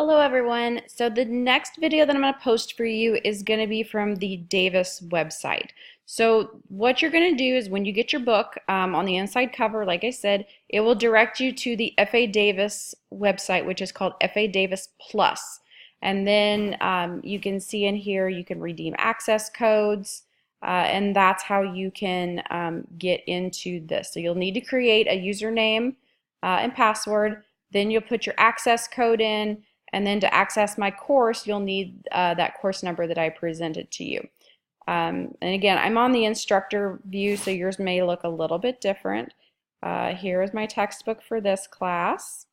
Hello everyone. So the next video that I'm going to post for you is going to be from the Davis website. So what you're going to do is when you get your book, on the inside cover, like I said, it will direct you to the FA Davis website, which is called FA Davis Plus. And then you can see in here you can redeem access codes, and that's how you can get into this. So you'll need to create a username and password. Then you'll put your access code in. And then to access my course, you'll need that course number that I presented to you. And again, I'm on the instructor view, so yours may look a little bit different. Here is my textbook for this class.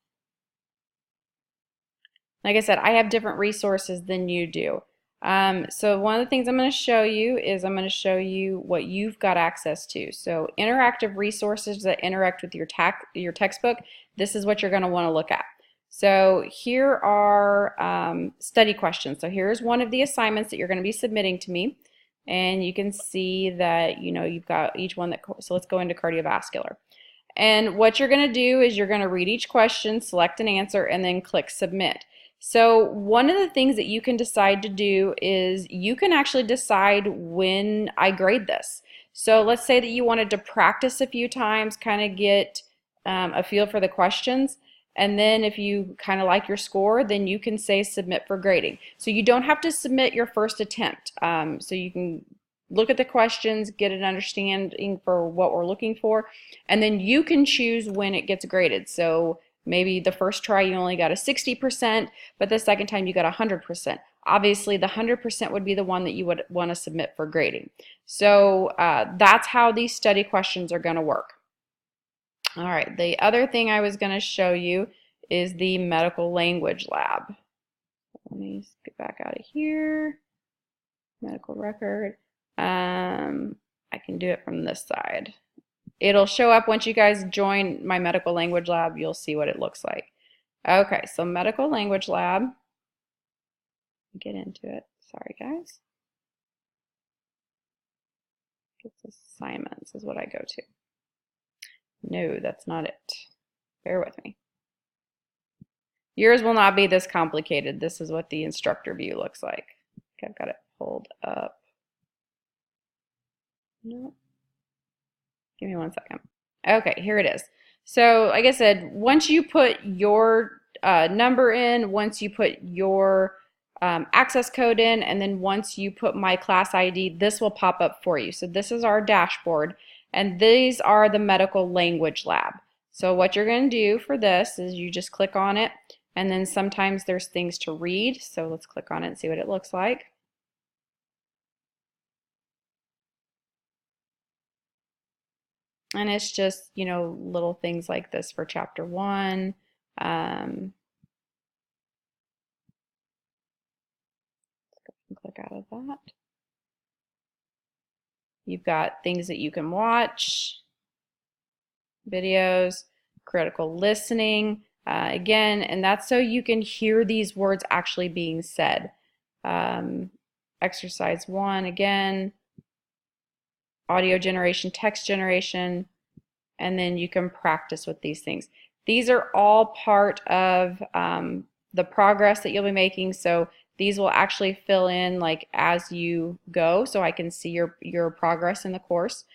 Like I said, I have different resources than you do. So one of the things I'm going to show you is I'm going to show you what you've got access to. So interactive resources that interact with your textbook, this is what you're going to want to look at. So here are study questions. So here's one of the assignments that you're going to be submitting to me. And you can see that, you've got each one so let's go into cardiovascular. And what you're going to do is you're going to read each question, select an answer, and then click submit. So one of the things that you can decide to do is you can actually decide when I grade this. So let's say that you wanted to practice a few times, kind of get a feel for the questions. And then if you kind of like your score, then you can say submit for grading. So you don't have to submit your first attempt. So you can look at the questions, get an understanding for what we're looking for, and then you can choose when it gets graded. So maybe the first try you only got a 60%, but the second time you got 100%. Obviously, the 100% would be the one that you would want to submit for grading. So that's how these study questions are going to work. All right, the other thing I was going to show you is the medical language lab. Let me get back out of here. Medical record. I can do it from this side. It'll show up once you guys join my medical language lab. You'll see what it looks like. Okay, so medical language lab. Get into it. Sorry, guys. Assignments is what I go to. No, that's not it. Bear with me. Yours will not be this complicated. This is what the instructor view looks like. Okay, I've got it pulled up. No. Give me 1 second. Okay, here it is. So, like I said, once you put your number in, once you put your access code in, and then once you put my class ID, this will pop up for you. So this is our dashboard. And these are the medical language lab. So what you're going to do for this is you just click on it, and then sometimes there's things to read. So let's click on it and see what it looks like. And it's just, little things like this for chapter 1. Let's go and click out of that. You've got things that you can watch, videos, critical listening, again, and that's so you can hear these words actually being said. Exercise 1, again, audio generation, text generation, and then you can practice with these things. These are all part of the progress that you'll be making, so these will actually fill in like as you go, so I can see your progress in the course.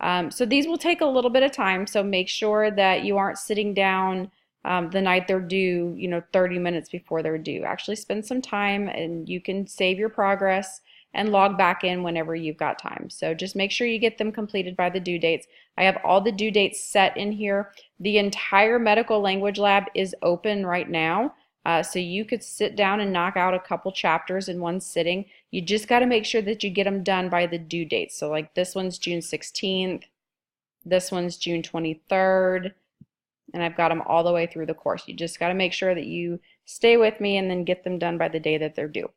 So these will take a little bit of time, so make sure that you aren't sitting down the night they're due, 30 minutes before they're due. Actually spend some time, and you can save your progress and log back in whenever you've got time. So just make sure you get them completed by the due dates. I have all the due dates set in here. The entire medical language lab is open right now. So you could sit down and knock out a couple chapters in one sitting. You just got to make sure that you get them done by the due date. So like this one's June 16th, this one's June 23rd, and I've got them all the way through the course. You just got to make sure that you stay with me and then get them done by the day that they're due.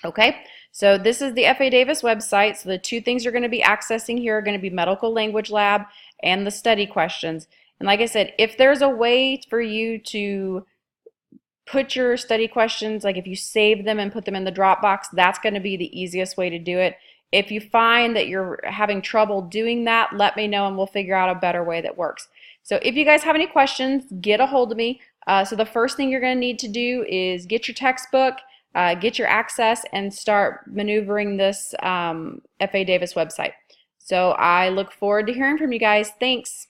Okay, so this is the FA Davis website. So the two things you're going to be accessing here are going to be medical language lab and the study questions. And like I said, if there's a way for you to put your study questions, like if you save them and put them in the Dropbox, that's going to be the easiest way to do it. If you find that you're having trouble doing that, let me know and we'll figure out a better way that works. So if you guys have any questions, get a hold of me. So the first thing you're going to need to do is get your textbook, get your access, and start maneuvering this F.A. Davis website. So I look forward to hearing from you guys. Thanks.